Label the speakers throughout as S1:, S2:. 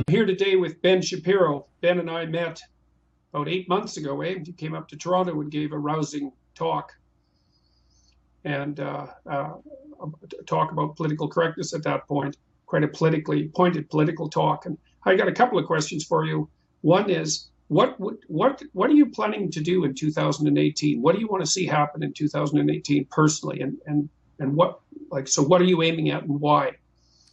S1: Here today with Ben Shapiro. Ben and I met about 8 months ago. He came up to Toronto and gave a rousing talk and talk about political correctness at that point, quite a politically pointed political talk. And I got a couple of questions for you. One is, what are you planning to do in 2018? What do you want to see happen in 2018 personally? And what are you aiming at and why?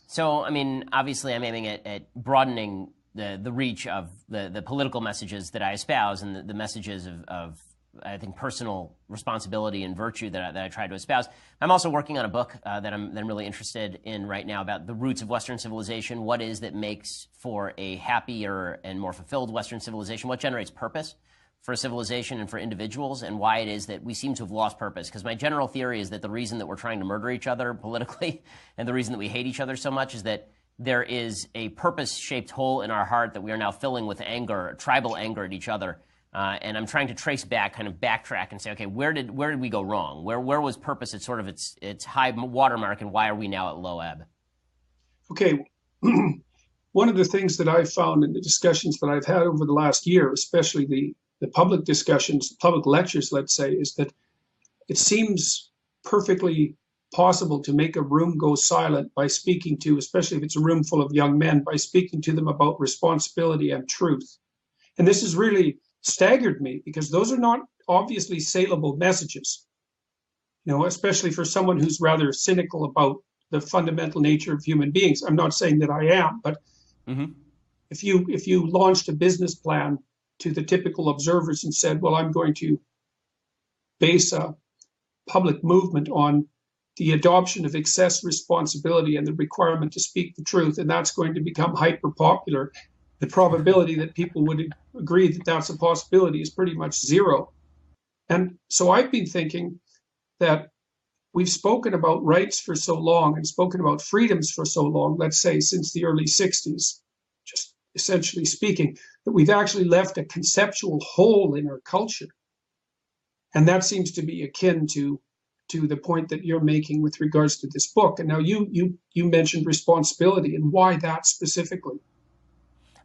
S2: So, I mean, obviously I'm aiming at broadening the reach of the political messages that I espouse and the messages of I think, personal responsibility and virtue that I try to espouse. I'm also working on a book that I'm really interested in right now about the roots of Western civilization. What is that makes for a happier and more fulfilled Western civilization? What generates purpose for a civilization and for individuals, and why it is that we seem to have lost purpose. Because my general theory is that the reason that we're trying to murder each other politically and the reason that we hate each other so much is that there is a purpose-shaped hole in our heart that we are now filling with anger, tribal anger at each other. And I'm trying to trace back, kind of backtrack and say, okay, where did we go wrong? Where was purpose at sort of its high watermark, and why are we now at low ebb?
S1: Okay. One of the things that I've found in the discussions that I've had over the last year, especially the public discussions, public lectures, let's say, is that it seems perfectly possible to make a room go silent by speaking to, especially if it's a room full of young men, by speaking to them about responsibility and truth. And this has really staggered me, because those are not obviously saleable messages, especially for someone who's rather cynical about the fundamental nature of human beings. I'm not saying that I am, but if you launched a business plan to the typical observers and said, well, I'm going to base a public movement on the adoption of excess responsibility and the requirement to speak the truth, and that's going to become hyper popular, the probability that people would agree that that's a possibility is pretty much zero. And so I've been thinking that we've spoken about rights for so long and spoken about freedoms for so long, let's say since the early 60s, just essentially speaking, that we've actually left a conceptual hole in our culture. And that seems to be akin to the point that you're making with regards to this book. And now you mentioned responsibility, and why that specifically?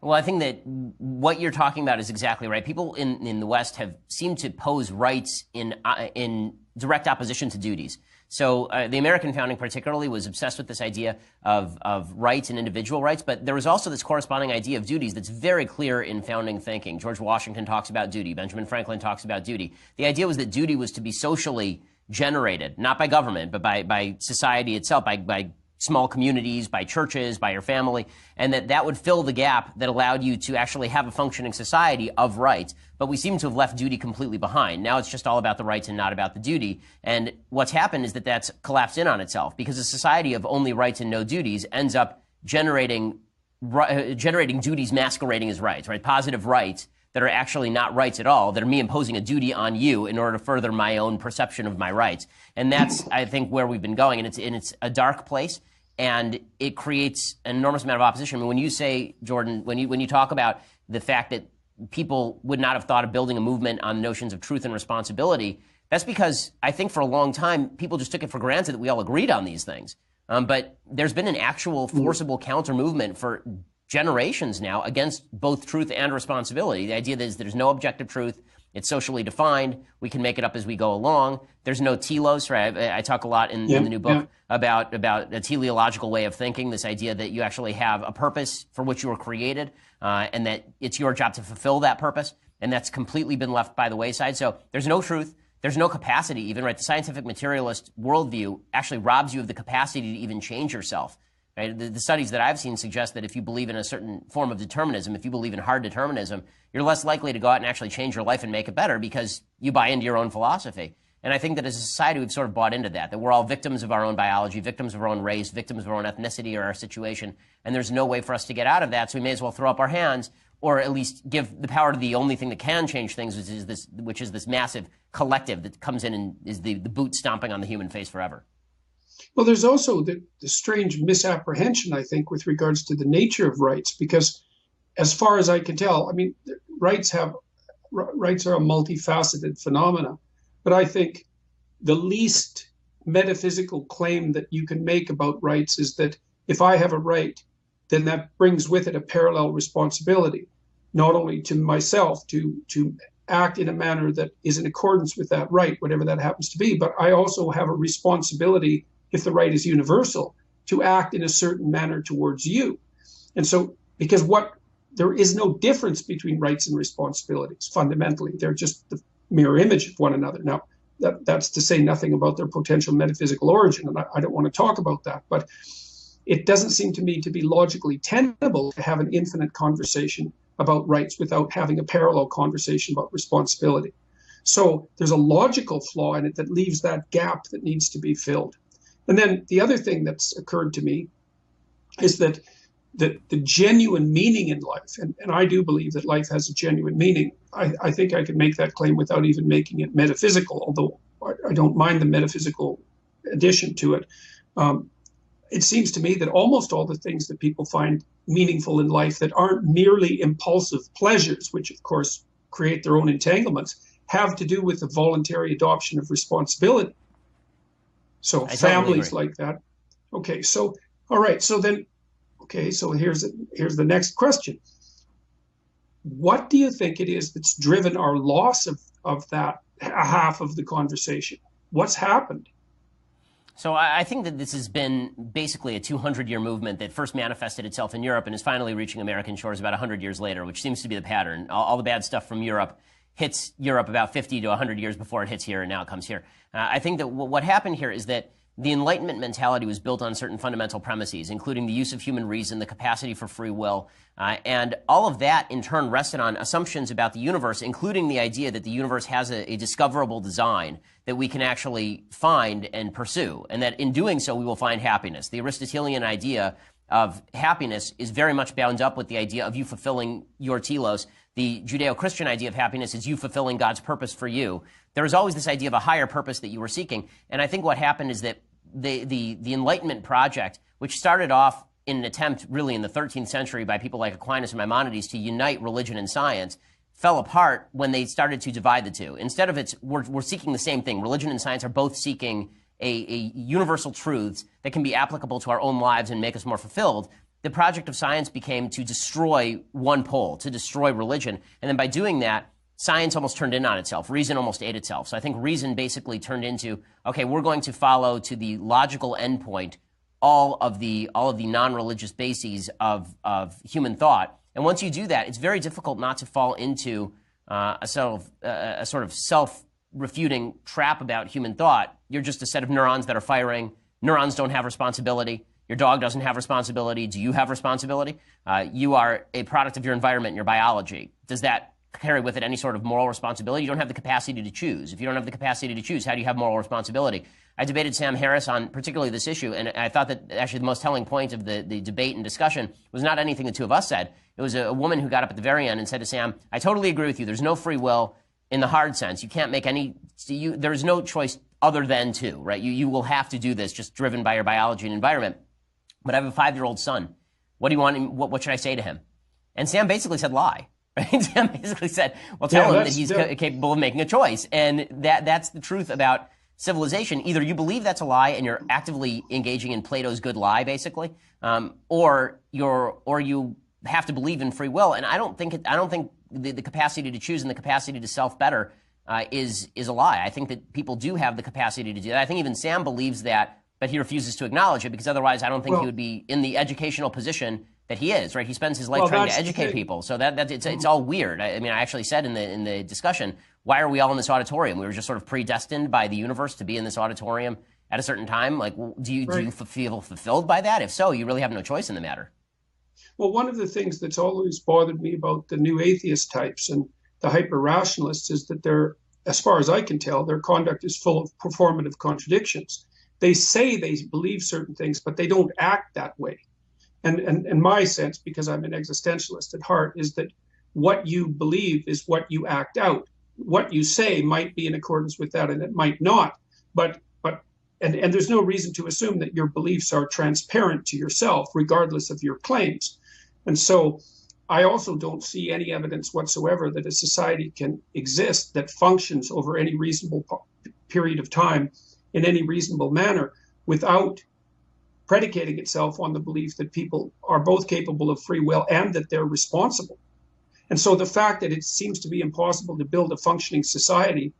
S2: Well, I think that what you're talking about is exactly right. People in the West have seemed to pose rights in direct opposition to duties. So the American founding particularly was obsessed with this idea of rights and individual rights, but there was also this corresponding idea of duties that's very clear in founding thinking. George Washington talks about duty. Benjamin Franklin talks about duty. The idea was that duty was to be socially generated, not by government, but by society itself, by small communities, by churches, by your family, and that would fill the gap that allowed you to actually have a functioning society of rights. But we seem to have left duty completely behind. Now it's just all about the rights and not about the duty. And what's happened is that that's collapsed in on itself, because a society of only rights and no duties ends up generating duties masquerading as rights, right? Positive rights that are actually not rights at all, that are me imposing a duty on you in order to further my own perception of my rights. And that's, I think, where we've been going. And it's a dark place. And it creates an enormous amount of opposition. I mean, when you say, Jordan, when you talk about the fact that people would not have thought of building a movement on notions of truth and responsibility, that's because I think for a long time people just took it for granted that we all agreed on these things. But there's been an actual forcible counter movement for generations now against both truth and responsibility. The idea is there's no objective truth. It's socially defined. We can make it up as we go along. There's no telos, right? I talk a lot in the new book about a teleological way of thinking, this idea that you actually have a purpose for which you were created, and that it's your job to fulfill that purpose, and that's completely been left by the wayside. So there's no truth. There's no capacity even, right? The scientific materialist worldview actually robs you of the capacity to even change yourself. Right? The studies that I've seen suggest that if you believe in a certain form of determinism, if you believe in hard determinism, you're less likely to go out and actually change your life and make it better because you buy into your own philosophy. And I think that as a society, we've sort of bought into that we're all victims of our own biology, victims of our own race, victims of our own ethnicity or our situation, and there's no way for us to get out of that, so we may as well throw up our hands or at least give the power to the only thing that can change things, which is this massive collective that comes in and is the boot stomping on the human face forever.
S1: Well, there's also the strange misapprehension, I think, with regards to the nature of rights, because as far as I can tell, I mean, rights are a multifaceted phenomena, but I think the least metaphysical claim that you can make about rights is that if I have a right then that brings with it a parallel responsibility, not only to myself to act in a manner that is in accordance with that right, whatever that happens to be, but I also have a responsibility, if the right is universal, to act in a certain manner towards you. And so, because there is no difference between rights and responsibilities, fundamentally. They're just the mirror image of one another. Now, that's to say nothing about their potential metaphysical origin, and I don't want to talk about that, but it doesn't seem to me to be logically tenable to have an infinite conversation about rights without having a parallel conversation about responsibility. So there's a logical flaw in it that leaves that gap that needs to be filled. And then the other thing that's occurred to me is that the genuine meaning in life, and I do believe that life has a genuine meaning. I think I can make that claim without even making it metaphysical, although I don't mind the metaphysical addition to it. It seems to me that almost all the things that people find meaningful in life that aren't merely impulsive pleasures, which of course create their own entanglements, have to do with the voluntary adoption of responsibility. So families like that. Okay, so all right, so then, okay, so here's the next question. What do you think it is that's driven our loss of that half of the conversation? What's happened?
S2: So I think that this has been basically a 200-year movement that first manifested itself in Europe and is finally reaching American shores about 100 years later, which seems to be the pattern. All the bad stuff from Europe hits Europe about 50 to 100 years before it hits here, and now it comes here. I think that what happened here is that the Enlightenment mentality was built on certain fundamental premises, including the use of human reason, the capacity for free will, and all of that in turn rested on assumptions about the universe, including the idea that the universe has a discoverable design that we can actually find and pursue, and that in doing so we will find happiness. The Aristotelian idea of happiness is very much bound up with the idea of you fulfilling your telos. The Judeo-Christian idea of happiness is you fulfilling God's purpose for you. There is always this idea of a higher purpose that you were seeking, and I think what happened is that the Enlightenment Project, which started off in an attempt really in the 13th century by people like Aquinas and Maimonides to unite religion and science, fell apart when they started to divide the two. Instead of we're seeking the same thing. Religion and science are both seeking a universal truths that can be applicable to our own lives and make us more fulfilled. The project of science became to destroy one pole, to destroy religion. And then by doing that, science almost turned in on itself. Reason almost ate itself. So I think reason basically turned into, okay, we're going to follow to the logical endpoint all of the non-religious bases of human thought. And once you do that, it's very difficult not to fall into a sort of self-refuting trap about human thought. You're just a set of neurons that are firing. Neurons don't have responsibility. Your dog doesn't have responsibility. Do you have responsibility? You are a product of your environment and your biology. Does that carry with it any sort of moral responsibility? You don't have the capacity to choose. If you don't have the capacity to choose, how do you have moral responsibility? I debated Sam Harris on particularly this issue, and I thought that actually the most telling point of the debate and discussion was not anything the two of us said. It was a woman who got up at the very end and said to Sam, I totally agree with you. There's no free will in the hard sense. You can't make there's no choice other than to, right? You will have to do this just driven by your biology and environment. But I have a 5-year-old son. What do you want him, what should I say to him? And Sam basically said lie. Right? Sam basically said, well, tell him that he's capable of making a choice. And that's the truth about civilization. Either you believe that's a lie and you're actively engaging in Plato's good lie, basically, or you have to believe in free will. And I don't think the capacity to choose and the capacity to self-better is a lie. I think that people do have the capacity to do that. I think even Sam believes that, but he refuses to acknowledge it because otherwise I don't think he would be in the educational position that he is, right? He spends his life trying to educate people. So it's all weird. I mean, I actually said in the discussion, why are we all in this auditorium? We were just sort of predestined by the universe to be in this auditorium at a certain time. Like, do you feel fulfilled by that? If so, you really have no choice in the matter.
S1: Well, one of the things that's always bothered me about the new atheist types and the hyper-rationalists is that as far as I can tell, their conduct is full of performative contradictions. They say they believe certain things, but they don't act that way. And my sense, because I'm an existentialist at heart, is that what you believe is what you act out. What you say might be in accordance with that, and it might not. But there's no reason to assume that your beliefs are transparent to yourself, regardless of your claims. And so I also don't see any evidence whatsoever that a society can exist that functions over any reasonable period of time in any reasonable manner without predicating itself on the belief that people are both capable of free will and that they're responsible. And so the fact that it seems to be impossible to build a functioning society,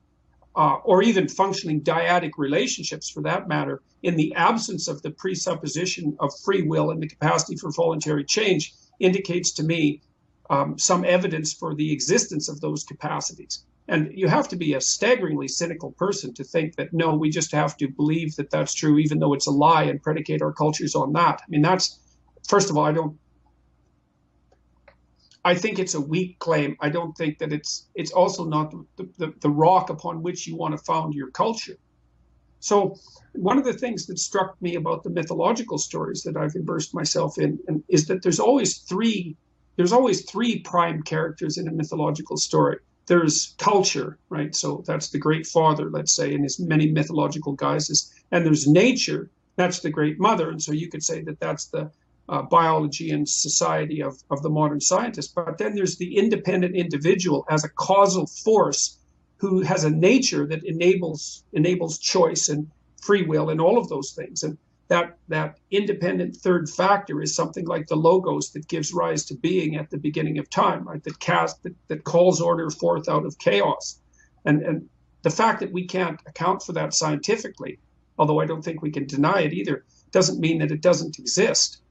S1: or even functioning dyadic relationships for that matter, in the absence of the presupposition of free will and the capacity for voluntary change, indicates to me some evidence for the existence of those capacities. And you have to be a staggeringly cynical person to think that, no, we just have to believe that that's true, even though it's a lie, and predicate our cultures on that. I mean, that's, first of all, I think it's a weak claim. I don't think that it's also not the rock upon which you want to found your culture. So one of the things that struck me about the mythological stories that I've immersed myself in is that there's always three prime characters in a mythological story. There's culture, right? So that's the great father, let's say, in his many mythological guises. And there's nature, that's the great mother. And so you could say that that's the biology and society of the modern scientist. But then there's the independent individual as a causal force who has a nature that enables choice and free will and all of those things. And that independent third factor is something like the logos that gives rise to being at the beginning of time, right? That calls order forth out of chaos. And the fact that we can't account for that scientifically, although I don't think we can deny it either, doesn't mean that it doesn't exist.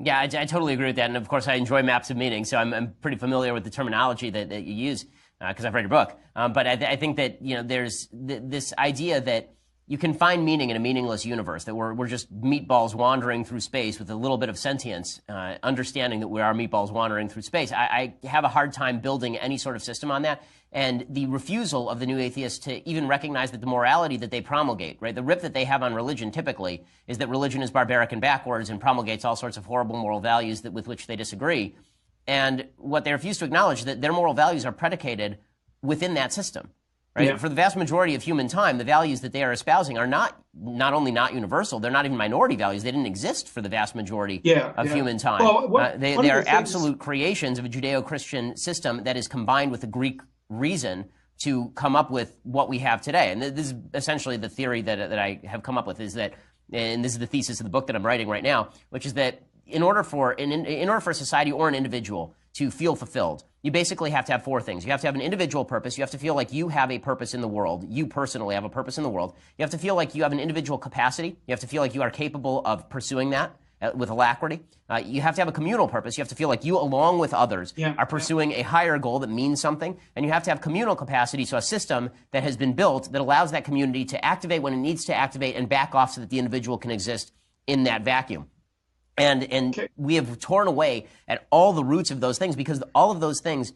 S2: Yeah, I totally agree with that. And of course, I enjoy maps of meaning, so I'm pretty familiar with the terminology that you use because I've read your book. But I think that there's this idea that you can find meaning in a meaningless universe, that we're just meatballs wandering through space with a little bit of sentience, understanding that we are meatballs wandering through space. I have a hard time building any sort of system on that. And the refusal of the new atheists to even recognize that the morality that they promulgate, right, the rip that they have on religion typically is that religion is barbaric and backwards and promulgates all sorts of horrible moral values with which they disagree. And what they refuse to acknowledge is that their moral values are predicated within that system. Right? Yeah. For the vast majority of human time, the values that they are espousing are not only not universal, they're not even minority values. They didn't exist for the vast majority of human time. Well, they are absolute creations of a Judeo-Christian system that is combined with the Greek reason to come up with what we have today. And this is essentially the theory that I have come up with, is that, and this is the thesis of the book that I'm writing right now, which is that in order for a society or an individual to feel fulfilled, you basically have to have four things. You have to have an individual purpose. You have to feel like you have a purpose in the world. You personally have a purpose in the world. You have to feel like you have an individual capacity. You have to feel like you are capable of pursuing that with alacrity. You have to have a communal purpose. You have to feel like you, along with others, are pursuing a higher goal that means something. And you have to have communal capacity, so a system that has been built that allows that community to activate when it needs to activate and back off so that the individual can exist in that vacuum. And we have torn away at all the roots of those things, because all of those things,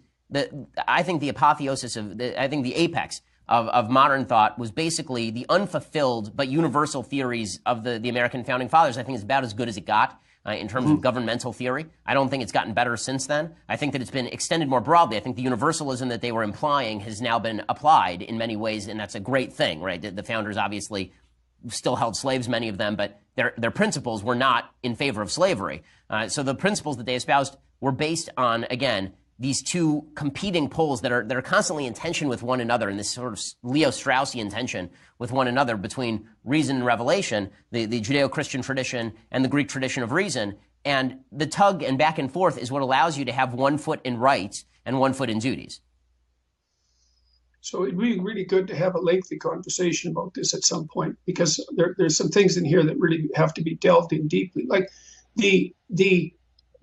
S2: I think the apotheosis I think the apex of modern thought was basically the unfulfilled but universal theories of the American founding fathers. I think it's about as good as it got in terms of governmental theory. I don't think it's gotten better since then. I think that it's been extended more broadly. I think the universalism that they were implying has now been applied in many ways, and that's a great thing, right? The founders obviously still held slaves, many of them, but their principles were not in favor of slavery. So the principles that they espoused were based on, again, these two competing poles that are constantly in tension with one another, in this sort of Leo Straussian tension with one another between reason and revelation, the Judeo-Christian tradition and the Greek tradition of reason. And the tug and back and forth is what allows you to have one foot in rights and one foot in duties.
S1: So it'd be really good to have a lengthy conversation about this at some point, because there's some things in here that really have to be delved in deeply. Like the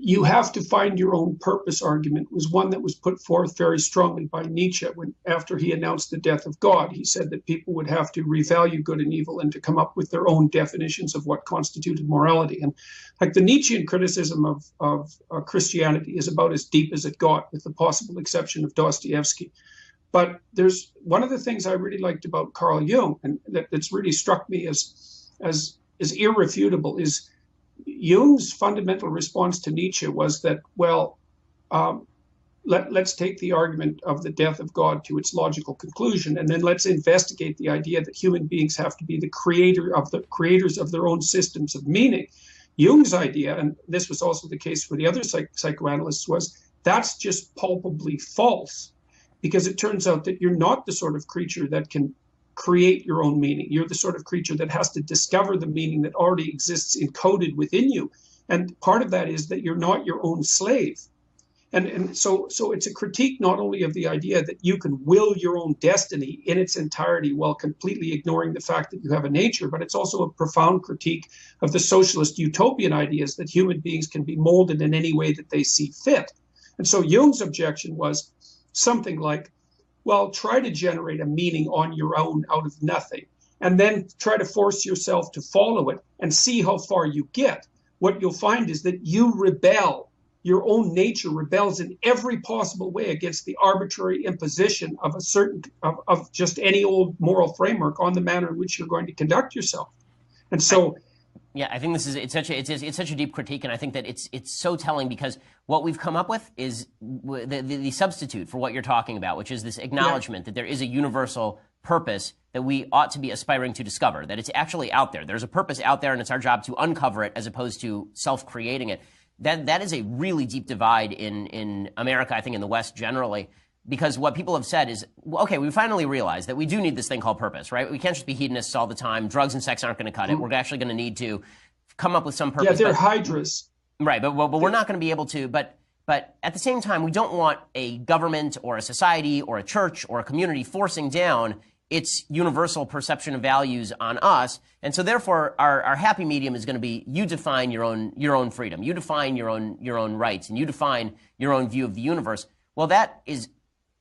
S1: you have to find your own purpose argument was one that was put forth very strongly by Nietzsche after he announced the death of God. He said that people would have to revalue good and evil and to come up with their own definitions of what constituted morality. And like the Nietzschean criticism of Christianity is about as deep as it got, with the possible exception of Dostoevsky. But there's one of the things I really liked about Carl Jung, and that's really struck me as irrefutable, is Jung's fundamental response to Nietzsche was that, well, let's take the argument of the death of God to its logical conclusion, and then let's investigate the idea that human beings have to be the creators of their own systems of meaning. Jung's idea, and this was also the case for the other psychoanalysts, was that's just palpably false. Because it turns out that you're not the sort of creature that can create your own meaning. You're the sort of creature that has to discover the meaning that already exists encoded within you. And part of that is that you're not your own slave. And so it's a critique not only of the idea that you can will your own destiny in its entirety while completely ignoring the fact that you have a nature, but it's also a profound critique of the socialist utopian ideas that human beings can be molded in any way that they see fit. And so Jung's objection was something like, well, try to generate a meaning on your own out of nothing, and then try to force yourself to follow it and see how far you get. What you'll find is that you rebel. Your own nature rebels in every possible way against the arbitrary imposition of a certain of just any old moral framework on the manner in which you're going to conduct yourself. And so,
S2: yeah, I think it's such a deep critique, and I think that it's so telling, because what we've come up with is the substitute for what you're talking about, which is this acknowledgement that there is a universal purpose that we ought to be aspiring to discover, that it's actually out there. There's a purpose out there, and it's our job to uncover it as opposed to self-creating it. That is a really deep divide in America, I think, in the West generally, because what people have said is, okay, we finally realized that we do need this thing called purpose, right? We can't just be hedonists all the time. Drugs and sex aren't going to cut it. We're actually going to need to come up with some purpose.
S1: Yeah, they're hydras.
S2: Right, but we're not going to be able to. But at the same time, we don't want a government or a society or a church or a community forcing down its universal perception of values on us. And so therefore our happy medium is going to be, you define your own freedom, you define your own rights, and you define your own view of the universe. Well, that is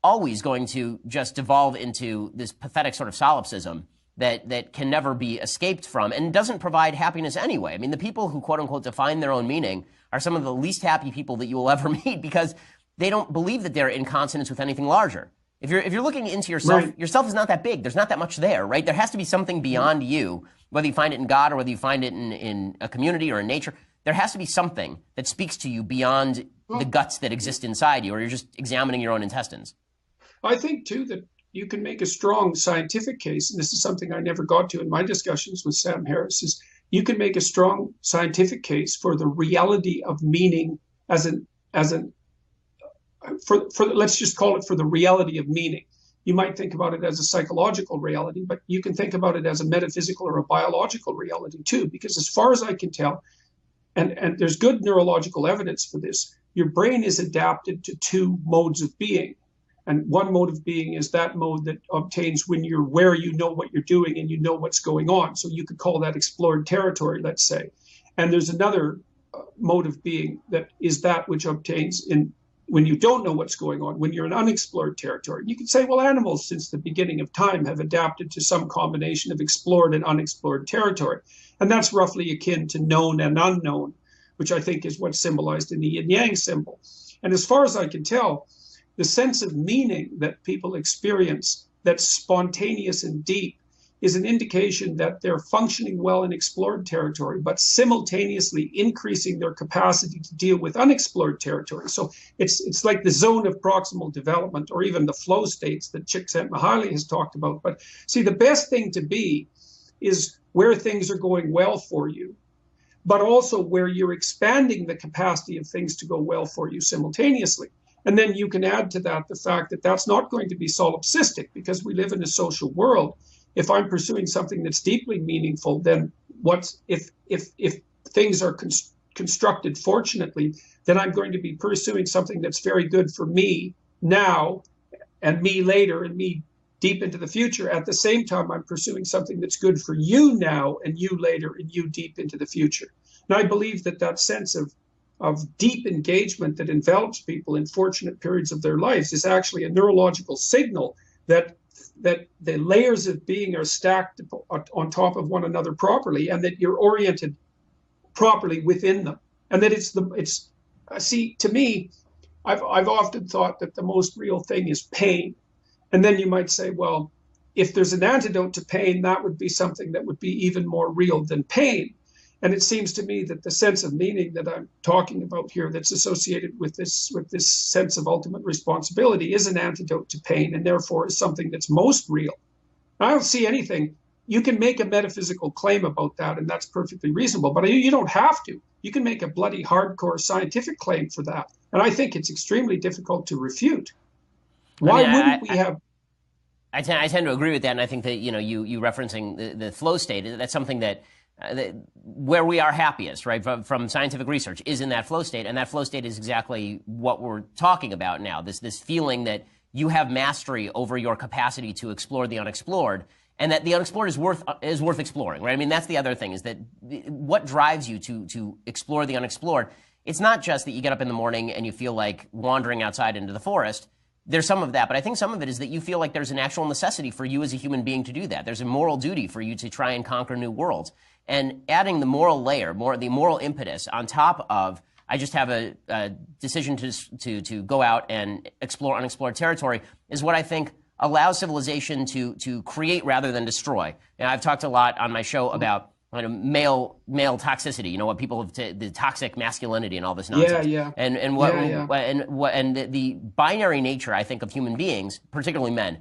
S2: always going to just devolve into this pathetic sort of solipsism that can never be escaped from, and doesn't provide happiness anyway. I mean, the people who quote unquote define their own meaning are some of the least happy people that you will ever meet, because they don't believe that they're in consonance with anything larger. If you're looking into yourself, right, yourself is not that big. There's not that much there, right? There has to be something beyond you, whether you find it in God or whether you find it in a community or in nature. There has to be something that speaks to you beyond the guts that exist inside you, or you're just examining your own intestines.
S1: I think, too, that you can make a strong scientific case, and this is something I never got to in my discussions with Sam Harris, is you can make a strong scientific case for the reality of meaning let's just call it for the reality of meaning. You might think about it as a psychological reality, but you can think about it as a metaphysical or a biological reality too, because as far as I can tell, and there's good neurological evidence for this, your brain is adapted to two modes of being. And one mode of being is that mode that obtains when you're where you know what you're doing and you know what's going on. So you could call that explored territory, let's say. And there's another mode of being that is that which obtains when you don't know what's going on, when you're in unexplored territory. You could say, well, animals since the beginning of time have adapted to some combination of explored and unexplored territory. And that's roughly akin to known and unknown, which I think is what's symbolized in the yin-yang symbol. And as far as I can tell, the sense of meaning that people experience that's spontaneous and deep is an indication that they're functioning well in explored territory, but simultaneously increasing their capacity to deal with unexplored territory. So it's like the zone of proximal development, or even the flow states that Csikszentmihalyi has talked about. But see, the best thing to be is where things are going well for you, but also where you're expanding the capacity of things to go well for you simultaneously. And then you can add to that the fact that that's not going to be solipsistic, because we live in a social world. If I'm pursuing something that's deeply meaningful, then if things are constructed fortunately, then I'm going to be pursuing something that's very good for me now, and me later, and me deep into the future. At the same time, I'm pursuing something that's good for you now, and you later, and you deep into the future. And I believe that sense of deep engagement that envelops people in fortunate periods of their lives is actually a neurological signal that the layers of being are stacked on top of one another properly, and that you're oriented properly within them. And that see, to me, I've often thought that the most real thing is pain. And then you might say, well, if there's an antidote to pain, that would be something that would be even more real than pain. And it seems to me that the sense of meaning that I'm talking about here, that's associated with this sense of ultimate responsibility, is an antidote to pain, and therefore is something that's most real. I don't see anything. You can make a metaphysical claim about that, and that's perfectly reasonable, but you don't have to. You can make a bloody hardcore scientific claim for that, and I think it's extremely difficult to refute. Why wouldn't we have?
S2: I tend to agree with that, and I think that you referencing the flow state, that's something that where we are happiest, right, from scientific research, is in that flow state, and that flow state is exactly what we're talking about now. This feeling that you have mastery over your capacity to explore the unexplored, and that the unexplored is worth exploring, right? I mean, that's the other thing, is that what drives you to explore the unexplored. It's not just that you get up in the morning and you feel like wandering outside into the forest. There's some of that, but I think some of it is that you feel like there's an actual necessity for you as a human being to do that. There's a moral duty for you to try and conquer new worlds. And adding the moral layer, the moral impetus on top of, I just have a decision to go out and explore unexplored territory, is what I think allows civilization to create rather than destroy. And I've talked a lot on my show about male toxicity, what people have the toxic masculinity and all this nonsense.
S1: Yeah.
S2: And the binary nature, I think, of human beings, particularly men,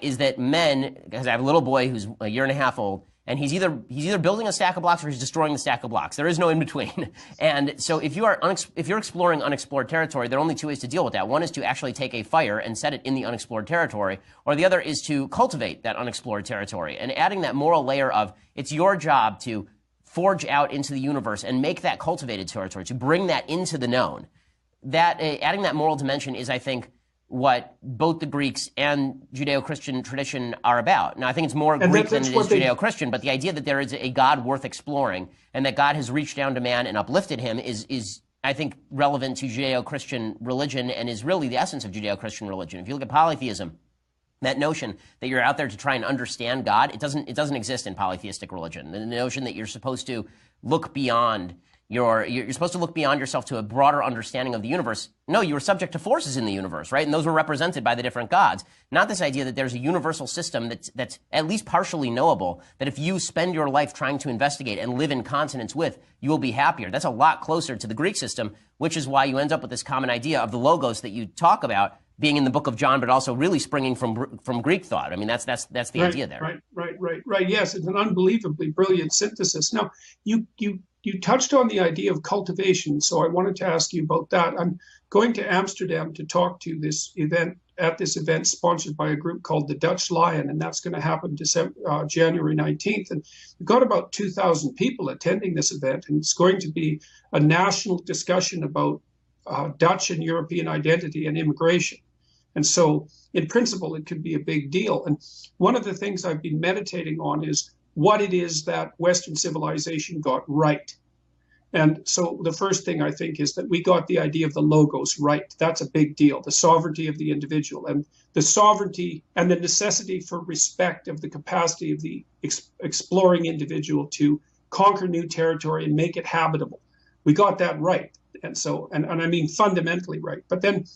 S2: is that men, because I have a little boy who's a year and a half old, and he's either building a stack of blocks or he's destroying the stack of blocks. There is no in between. And so if you're exploring unexplored territory, there are only two ways to deal with that. One is to actually take a fire and set it in the unexplored territory, or the other is to cultivate that unexplored territory. And adding that moral layer of, it's your job to forge out into the universe and make that cultivated territory, to bring that into the known. That adding that moral dimension is, I think, what both the Greeks and Judeo-Christian tradition are about. Now, I think it's more Greek than it is Judeo-Christian, but the idea that there is a God worth exploring and that God has reached down to man and uplifted him is I think, relevant to Judeo-Christian religion and is really the essence of Judeo-Christian religion. If you look at polytheism, that notion that you're out there to try and understand God, it doesn't exist in polytheistic religion. The notion that you're supposed to look beyond you're supposed to look beyond yourself to a broader understanding of the universe. No, you were subject to forces in the universe, right? And those were represented by the different gods. Not this idea that there's a universal system that's at least partially knowable, that if you spend your life trying to investigate and live in consonance with, you will be happier. That's a lot closer to the Greek system, which is why you end up with this common idea of the logos that you talk about being in the book of John, but also really springing from Greek thought. I mean, that's the idea there.
S1: Right. Yes, it's an unbelievably brilliant synthesis. Now, you touched on the idea of cultivation, so I wanted to ask you about that. I'm going to Amsterdam to talk to this event sponsored by a group called the Dutch Lion, and that's going to happen January 19th. And we've got about 2,000 people attending this event, and it's going to be a national discussion about Dutch and European identity and immigration. And so, in principle, it could be a big deal. And one of the things I've been meditating on is what it is that Western civilization got right. And so the first thing I think is that we got the idea of the logos right. That's a big deal, the sovereignty of the individual and the sovereignty and the necessity for respect of the capacity of the exploring individual to conquer new territory and make it habitable. We got that right. And so, and I mean fundamentally right. But then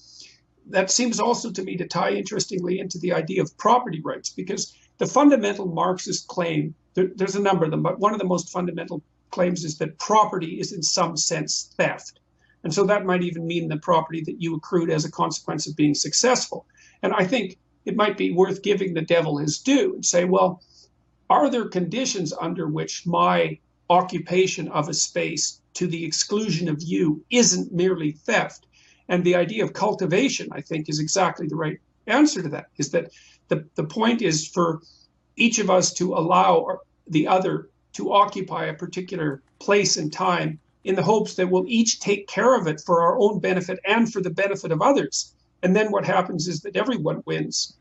S1: that seems also to me to tie interestingly into the idea of property rights, because the fundamental Marxist claim, there's a number of them, but one of the most fundamental claims is that property is in some sense theft. And so that might even mean the property that you accrued as a consequence of being successful. And I think it might be worth giving the devil his due and say, well, are there conditions under which my occupation of a space to the exclusion of you isn't merely theft? And the idea of cultivation, I think, is exactly the right answer to that, is that the point is for each of us to allow the other to occupy a particular place and time in the hopes that we'll each take care of it for our own benefit and for the benefit of others. And then what happens is that everyone wins.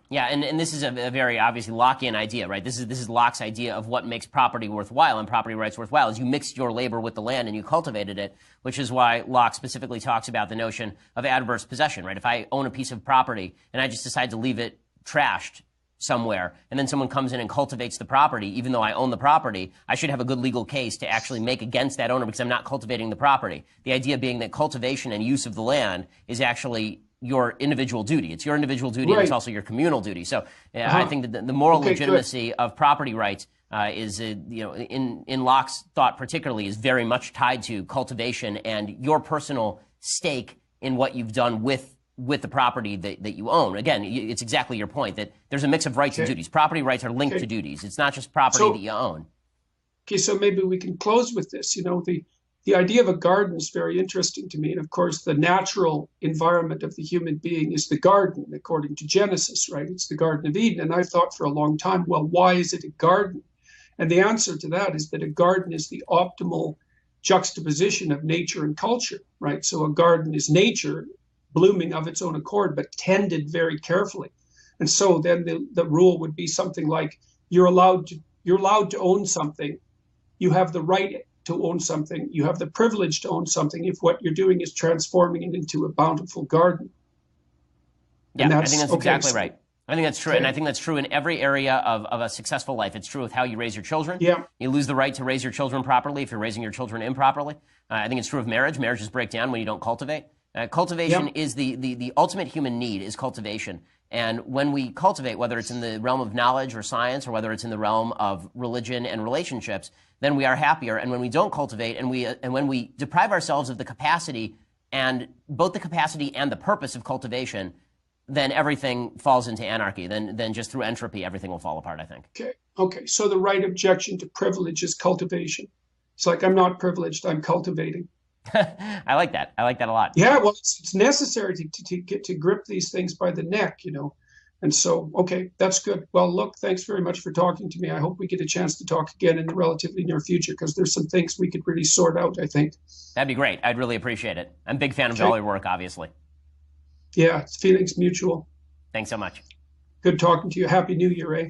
S2: Yeah, and this is a very obviously Lockean idea, right? This is Locke's idea of what makes property worthwhile and property rights worthwhile, is you mixed your labor with the land and you cultivated it, which is why Locke specifically talks about the notion of adverse possession, right? If I own a piece of property and I just decide to leave it trashed somewhere, and then someone comes in and cultivates the property, even though I own the property, I should have a good legal case to actually make against that owner because I'm not cultivating the property. The idea being that cultivation and use of the land is actually your individual duty. It's your individual duty, right. And it's also your communal duty. So I think that the moral legitimacy of property rights is, in Locke's thought particularly, is very much tied to cultivation and your personal stake in what you've done with the property that you own. Again, it's exactly your point that there's a mix of rights and duties. Property rights are linked to duties. It's not just property that you own.
S1: Okay, so maybe we can close with this. the idea of a garden is very interesting to me. And of course, the natural environment of the human being is the garden, according to Genesis, right? It's the Garden of Eden. And I thought for a long time, well, why is it a garden? And the answer to that is that a garden is the optimal juxtaposition of nature and culture, right? So a garden is nature blooming of its own accord, but tended very carefully. And so then the rule would be something like you're allowed to own something. You have the right to own something. You have the privilege to own something if what you're doing is transforming it into a bountiful garden.
S2: Yeah, I think that's exactly right. I think that's true.
S1: Okay.
S2: And I think that's true in every area of a successful life. It's true with how you raise your children.
S1: Yeah.
S2: You lose the right to raise your children properly if you're raising your children improperly. I think it's true of marriage. Marriages break down when you don't cultivate. Cultivation is the ultimate human need is cultivation. And when we cultivate, whether it's in the realm of knowledge or science or whether it's in the realm of religion and relationships, then we are happier. And when we don't cultivate and when we deprive ourselves of the capacity and both the capacity and the purpose of cultivation, then everything falls into anarchy. Then just through entropy, everything will fall apart, I think.
S1: Okay. So the right objection to privilege is cultivation. It's like, I'm not privileged, I'm cultivating.
S2: I like that. I like that a lot.
S1: Yeah, well, it's necessary to get to grip these things by the neck, And so, okay, that's good. Well, look, thanks very much for talking to me. I hope we get a chance to talk again in the relatively near future because there's some things we could really sort out, I think.
S2: That'd be great. I'd really appreciate it. I'm a big fan of all your work, obviously.
S1: Yeah, feelings mutual.
S2: Thanks so much.
S1: Good talking to you. Happy New Year, eh?